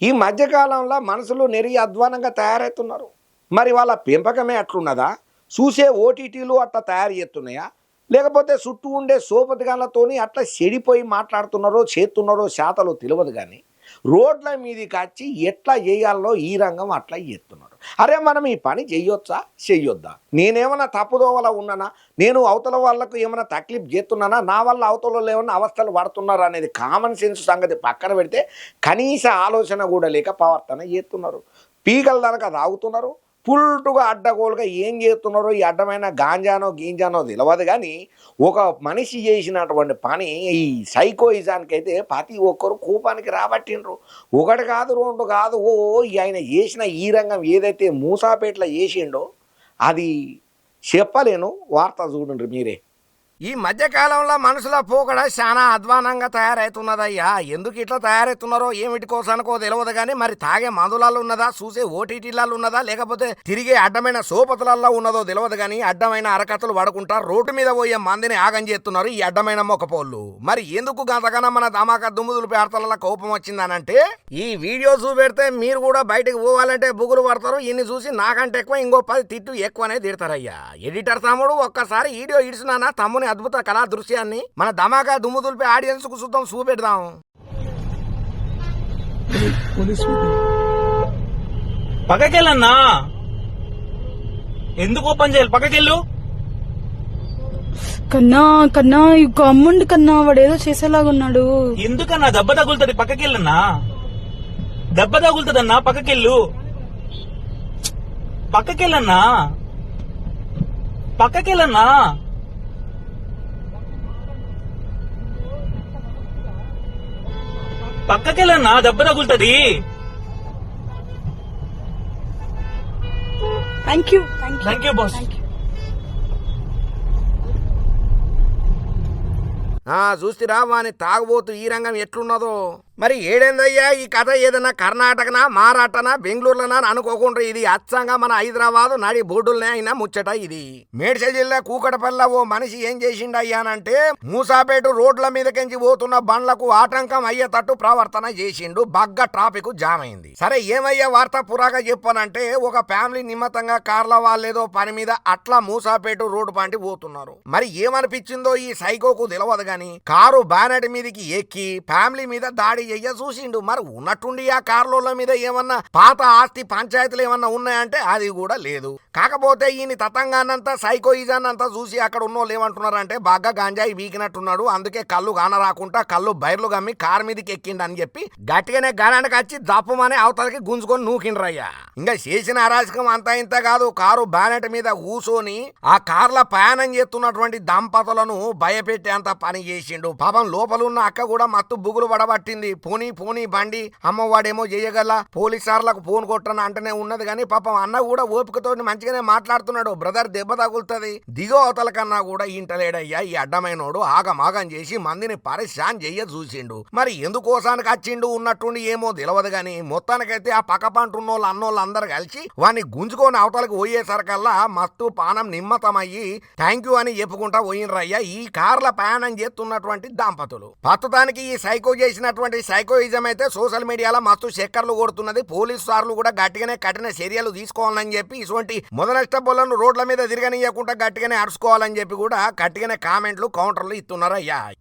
ఈ మధ్యకాలంలో మనుషులు అధ్వానంగా తయారవుతున్నారు. మరి వాళ్ళ పెంపకమే అట్లున్నదా? చూసే ఓటీటీలు అట్లా తయారు చేస్తున్నాయా? లేకపోతే చుట్టూ ఉండే సోపతిగాళ్ళతోని అట్లా చెడిపోయి మాట్లాడుతున్నారో చేస్తున్నారో శాతలో తెలియదు. కానీ రోడ్ల మీదకి వచ్చి ఎట్లా చేయాలో ఈ రంగం అట్లా చేస్తున్నారు. అరే మనం ఈ పని చెయ్యొచ్చా చెయ్యొద్దా? నేనేమన్నా తప్పుదోవలా ఉన్నానా? నేను అవతల వాళ్ళకు ఏమైనా తక్లీఫ్ చేస్తున్నానా? నా వల్ల అవతల ఏమన్నా అవస్థలు పడుతున్నారా అనేది కామన్ సెన్స్ సంగతి పక్కన పెడితే కనీస ఆలోచన కూడా లేక ప్రవర్తన చేస్తున్నారు. పీకల దానికి తాగుతున్నారు. ఫుల్టుగా అడ్డగోలుగా ఏం చేస్తున్నారో ఈ అడ్డమైన గాంజానో గీంజానో తెలియదు. కానీ ఒక మనిషి చేసినటువంటి పని ఈ సైకోయిజానికి అయితే ప్రతి ఒక్కరు కూపానికి రాబట్టిండ్రు. ఒకటి కాదు రెండు కాదు, ఆయన చేసిన ఈ రంగం ఏదైతే మూసాపేటలో చేసిండో అది చెప్పలేను. వార్త చూడండి మీరే. ఈ మధ్యకాలంలో మనుషుల పోకడ చాలా అధ్వానంగా తయారవుతున్నదయ్యా. ఎందుకు ఇట్లా తయారవుతున్నారో ఏమిటి కోసానికో తెలియదు. కానీ మరి తాగే మందులలో ఉన్నదా, చూసే ఓటీటీలలో ఉన్నదా, లేకపోతే తిరిగే అడ్డమైన సోపతులలో ఉన్నదో తెలియదు. కానీ అడ్డమైన అరకథలు పడుకుంటా రోడ్డు మీద పోయే మందిని ఆగం చేస్తున్నారు ఈ అడ్డమైన మొక్కపోళ్ళు. మరి ఎందుకు గంతకన్నా మన ధమాకా దుమ్ముదులు పేర్తల కోపం వచ్చిందనంటే ఈ వీడియో చూపెడితే మీరు కూడా బయటకు పోవాలంటే బుగులు పడతారు. ఇన్ని చూసి నాకంటే ఎక్కువ ఇంకో 10 తిట్టు ఎక్కువనే తిడతారయ్యా. ఎడిటర్ తమ్ముడు ఒక్కసారి వీడియో ఇడిచినా తమ్ముని అద్భుత కళా దృశ్యాన్ని మన ధమాకా దుమ్ముదులిపై ఆడియన్స్ కు చూద్దాం, చూపెడదాం. పక్కకెళ్ళన్నా, ఎందుకు ఓపెన్ చేయాలి? పక్కకెళ్ళు కన్నా. కన్నా ఇక అమ్ముండి కన్నా, వాడేదో చేసేలాగున్నాడు. ఎందుకన్నా? దెబ్బ తగులుతుంది, పక్కకెళ్ళన్నా. దెబ్బ తగులుతుందన్నా, పక్కకెళ్ళు. పక్కకెళ్ళన్నా, పక్కకెళ్ళన్నా. పక్కకెళ్ళన్నా, దెబ్బ తగులుతుంది. Thank you boss. చూstiరా వాని తాగుబోతు ఈ రంగం ఎట్లున్నదో. మరి ఏడేందయ్యా ఈ కథ? ఏదన్నా కర్ణాటకనా, మహారాష్ట్రనా, బెంగళూరులోనా అనుకోకుండా ఇది అచ్చంగా మన హైదరాబాద్ నాడి బోర్డులనే అయినా ముచ్చట ఇది. మేడ్చల్ జిల్లా కూకటపల్లి ఓ మనిషి ఏం చేసిండయ్యానంటే మూసాపేట రోడ్ల మీదకించి పోతున్న బండ్లకు ఆటంకం అయ్యేటట్టు ప్రవర్తన చేసిండు. బగ్గ ట్రాఫిక్ జామ్ అయింది. సరే ఏమయ్యా వార్త పురాగా చెప్పానంటే ఒక ఫ్యామిలీ నిమ్మతంగా కార్ల వాళ్ళేదో పని మీద అట్లా మూసాపేట రోడ్డు పంటి పోతున్నారు. మరి ఏమనిపించిందో ఈ సైకోకు తెలియదు. గాని కారు బానెట్ మీదకి ఎక్కి ఫ్యామిలీ మీద దాడి చెయ్య చూసిండు. మరి ఉన్నట్టుండి ఆ కార్ల మీద ఏమన్నా పాత ఆస్తి పంచాయతీలు ఏమన్నా ఉన్నాయంటే అది కూడా లేదు. కాకపోతే ఈయన తతంగానంతా సైకోయిజాన్నంతా చూసి అక్కడ ఉన్నోళ్ళు ఏమంటున్నారంటే బాగా గాంజాయి వీకినట్టున్నాడు, అందుకే కళ్ళు కానరాకుండా కళ్ళు బైర్లు గమ్మి కారు మీదకి ఎక్కిండు అని చెప్పి గట్టిగానే గానానికి వచ్చి దప్పమని అవతలకి గుంజుకొని నూకిండ్రయ్యా. ఇంకా చేసిన అరాచకం అంతా ఇంత కాదు. కారు బానెట్ మీద కూసోని ఆ కార్ల ప్రయాణం చేస్తున్నటువంటి దంపతులను భయపెట్టేంత పని చేసిండు. పాపం లోపలున్న అక్క కూడా మత్తు బుగులు పడబట్టింది. పోనీ బండి అమ్మవాడేమో చేయగల పోలీసార్లకు ఫోన్ కొట్టను అంటనే ఉన్నది. కానీ పాపం అన్న కూడా ఓపికతో మంచిగానే మాట్లాడుతున్నాడు. బ్రదర్ దెబ్బ తగులుతుంది దిగో అవతల కన్నా కూడా ఇంటలేడయ్యా ఈ అడ్డమైనోడు. ఆగమాగం చేసి మందిని పరిశాన్ చెయ్య చూసిండు. మరి ఎందుకోసానికి వచ్చిండు ఉన్నట్టుండి ఏమో తెలియదు. కానీ మొత్తానికైతే ఆ పక్క పంటున్న వాళ్ళు అన్నోళ్ళు అందరు కలిసి వాడిని గుంజుకొని అవతలకు పోయేసరికల్లా మత్తు పానం నిమ్మతమయ్యి థ్యాంక్ యూ అని చెప్పుకుంటా పోయినరయ్యా ఈ కార్ల ప్రయాణం చేస్తున్నటువంటి దంపతులు. ప్రస్తుతానికి ఈ సైకో చేసినటువంటి సైకోయిజం అయితే సోషల్ మీడియాలో మస్తు చక్కర్లు కొడుతున్నది. పోలీసు సార్లు కూడా గట్టిగానే కఠిన చర్యలు తీసుకోవాలని చెప్పి ఇటువంటి మొదనష్టపోలను రోడ్ల మీద తిరగనియకుండా గట్టిగానే అరుచుకోవాలని చెప్పి కూడా గట్టిగానే కామెంట్లు కౌంటర్లు ఇస్తున్నారయ్యా.